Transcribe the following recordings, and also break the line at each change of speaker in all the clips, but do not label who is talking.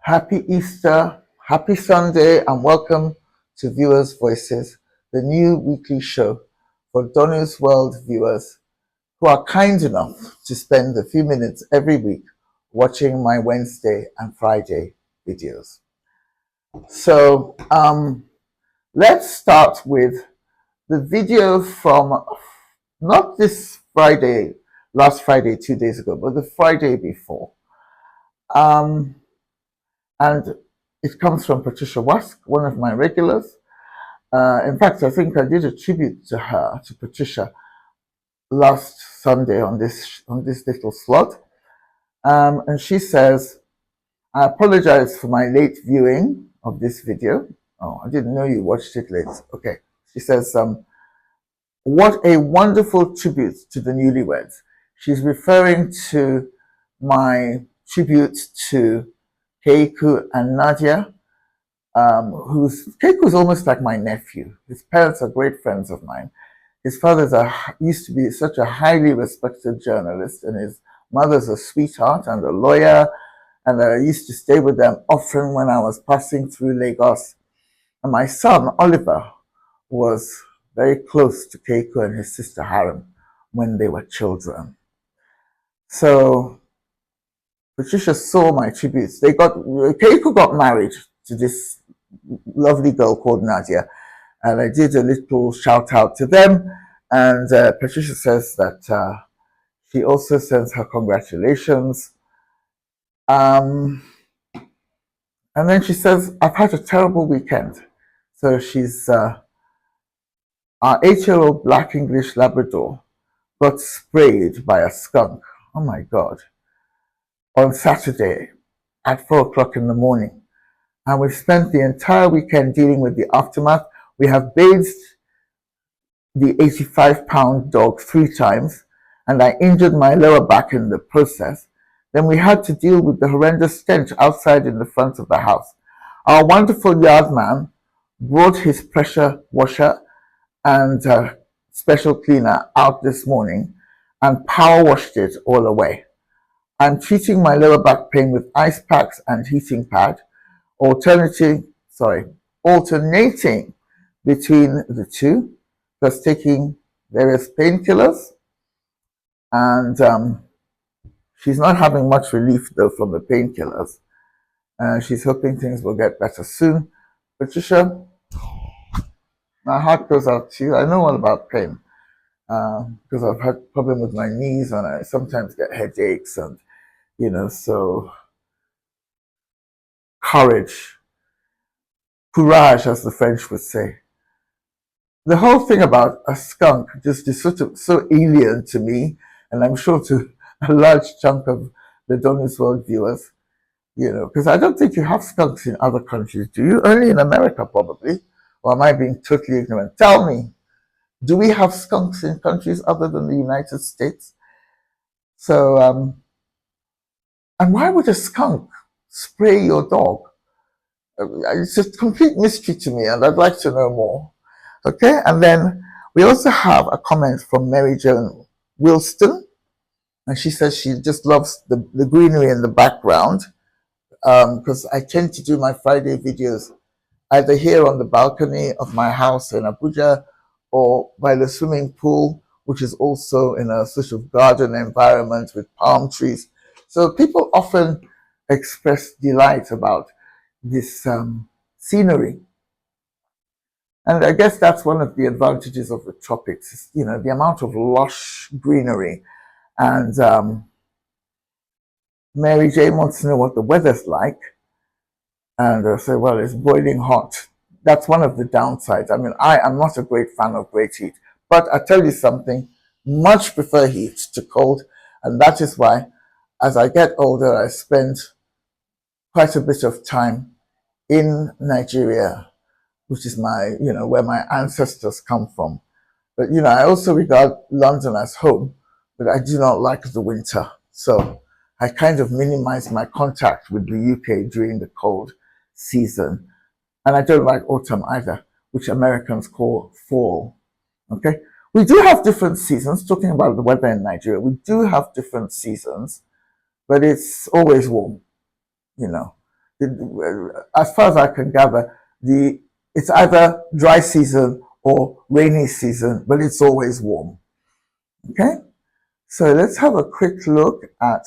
Happy Easter, happy Sunday, and welcome to Viewers' Voices, the new weekly show for Donu's World viewers who are kind enough to spend a few minutes every week watching my Wednesday and Friday videos. So let's start with the video from not this Friday, last Friday, 2 days ago, but the Friday before. Um, and it comes from Patricia Wask, one of my regulars. In fact, I think I did a tribute to her, to Patricia, last Sunday on this little slot. And she says, "I apologize for my late viewing of this video." Oh, I didn't know you watched it late. Okay. She says, "What a wonderful tribute to the newlyweds." She's referring to my tribute to Keiku and Nadia, Keiku's almost like my nephew. His parents are great friends of mine. His father's used to be such a highly respected journalist, and his mother's a sweetheart and a lawyer. And I used to stay with them often when I was passing through Lagos. And my son, Oliver, was very close to Keiku and his sister Haram when they were children. So Patricia saw my tributes. Keiku got married to this lovely girl called Nadia, and I did a little shout out to them. And Patricia says that she also sends her congratulations. And then she says, "I've had a terrible weekend." So she's our 8-year-old Black English Labrador got sprayed by a skunk. Oh my God. On Saturday at 4 o'clock in the morning. And we've spent the entire weekend dealing with the aftermath. We have bathed the 85-pound dog 3 times, and I injured my lower back in the process. Then we had to deal with the horrendous stench outside in the front of the house. Our wonderful yard man brought his pressure washer and special cleaner out this morning and power washed it all away. I'm treating my lower back pain with ice packs and heating pad, alternating between the two, plus taking various painkillers. And she's not having much relief though from the painkillers. She's hoping things will get better soon. Patricia, my heart goes out to you. I know all about pain because I've had problem with my knees and I sometimes get headaches, and so courage, courage, as the French would say. The whole thing about a skunk just is so alien to me, and I'm sure to a large chunk of the Donu's World viewers, because I don't think you have skunks in other countries, do you? Only in America, probably. Or am I being totally ignorant? Tell me, do we have skunks in countries other than the United States? So, and why would a skunk spray your dog? It's a complete mystery to me, and I'd like to know more. Okay, and then we also have a comment from Mary Joan Wilston, and she says she just loves the greenery in the background, because I tend to do my Friday videos either here on the balcony of my house in Abuja or by the swimming pool, which is also in a sort of garden environment with palm trees. So people often express delight about this scenery. And I guess that's one of the advantages of the tropics, the amount of lush greenery. And Mary Jane wants to know what the weather's like. And I say, well, it's boiling hot. That's one of the downsides. I mean, I am not a great fan of great heat. But I tell you something, much prefer heat to cold. And that is why, as I get older, I spend quite a bit of time in Nigeria, which is where my ancestors come from. But, I also regard London as home, but I do not like the winter. So I kind of minimize my contact with the UK during the cold season. And I don't like autumn either, which Americans call fall. Okay? We do have different seasons, talking about the weather in Nigeria. We do have different seasons, but it's always warm, as far as I can gather, it's either dry season or rainy season, but it's always warm. Okay, so let's have a quick look at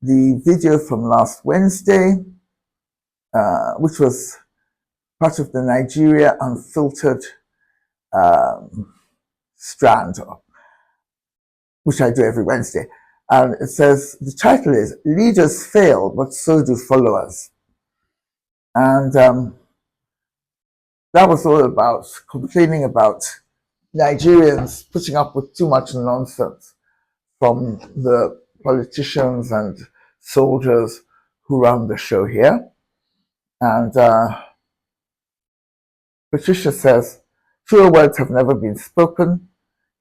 the video from last Wednesday, which was part of the Nigeria Unfiltered strand, which I do every Wednesday. And it says, the title is Leaders Fail, but So Do Followers. And that was all about complaining about Nigerians putting up with too much nonsense from the politicians and soldiers who run the show here. And Patricia says, truer words have never been spoken.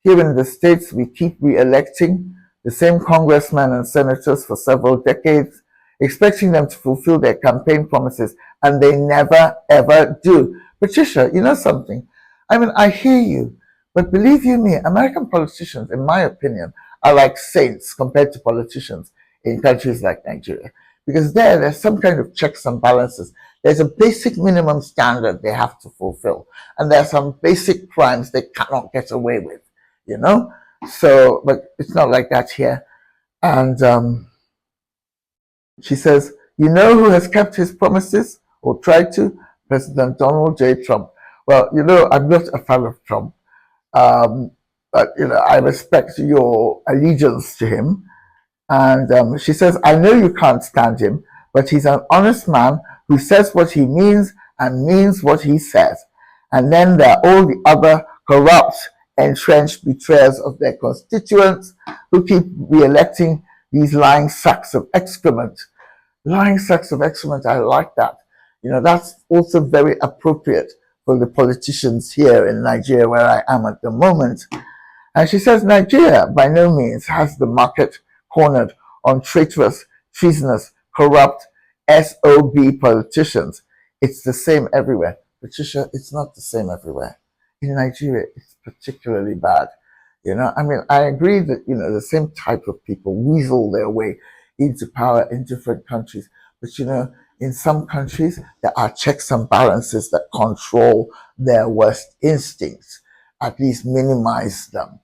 Here in the States, we keep re-electing the same congressmen and senators for several decades, expecting them to fulfill their campaign promises, and they never, ever do. Patricia, you know something? I mean, I hear you, but believe you me, American politicians, in my opinion, are like saints compared to politicians in countries like Nigeria. Because there's some kind of checks and balances. There's a basic minimum standard they have to fulfill. And there are some basic crimes they cannot get away with, you know? So, but it's not like that here. And she says, you know who has kept his promises or tried to? President Donald J. Trump. Well, you know, I'm not a fan of Trump. But, you know, I respect your allegiance to him. And she says, I know you can't stand him, but he's an honest man who says what he means and means what he says. And then there are all the other corrupt, entrenched betrayers of their constituents who keep re-electing these lying sacks of excrement. Lying sacks of excrement, I like that. You know, that's also very appropriate for the politicians here in Nigeria, where I am at the moment. And she says, Nigeria by no means has the market cornered on traitorous, treasonous, corrupt, SOB politicians. It's the same everywhere. Patricia, it's not the same everywhere. In Nigeria, it's particularly bad. You know, I mean, I agree that, you know, the same type of people weasel their way into power in different countries. But, you know, in some countries, there are checks and balances that control their worst instincts, at least minimize them.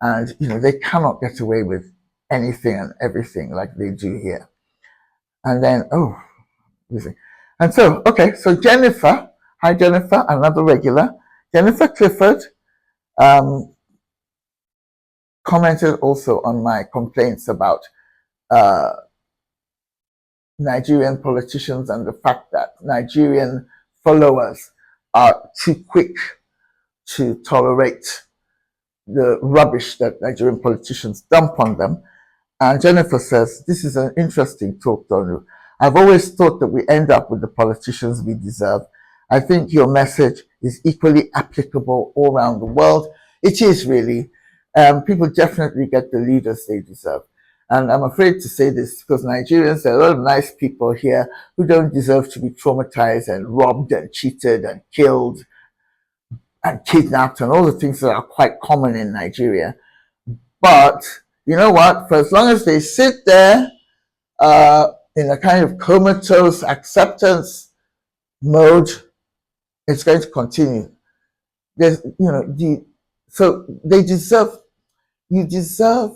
And, you know, they cannot get away with anything and everything like they do here. And then, and so, okay, so Jennifer, hi Jennifer, another regular. Jennifer Clifford commented also on my complaints about Nigerian politicians and the fact that Nigerian followers are too quick to tolerate the rubbish that Nigerian politicians dump on them. And Jennifer says, this is an interesting talk, Donu. I've always thought that we end up with the politicians we deserve. I think your message is equally applicable all around the world. It is really. People definitely get the leaders they deserve. And I'm afraid to say this because Nigerians, there are a lot of nice people here who don't deserve to be traumatized and robbed and cheated and killed and kidnapped and all the things that are quite common in Nigeria. But you know what? For as long as they sit there in a kind of comatose acceptance mode, it's going to continue. There's, you know, so they deserve, you deserve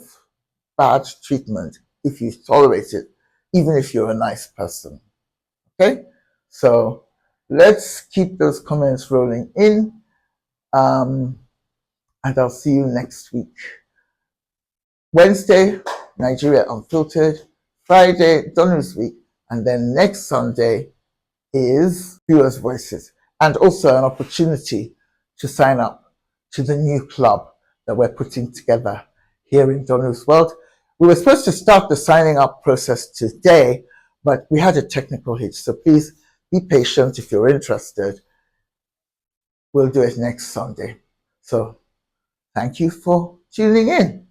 bad treatment if you tolerate it, even if you're a nice person. Okay? So let's keep those comments rolling in. And I'll see you next week. Wednesday, Nigeria Unfiltered. Friday, Donu's Week. And then next Sunday is Viewers' Voices. And also an opportunity to sign up to the new club that we're putting together here in Donu's World. We were supposed to start the signing up process today, but we had a technical hitch. So please be patient if you're interested. We'll do it next Sunday. So thank you for tuning in.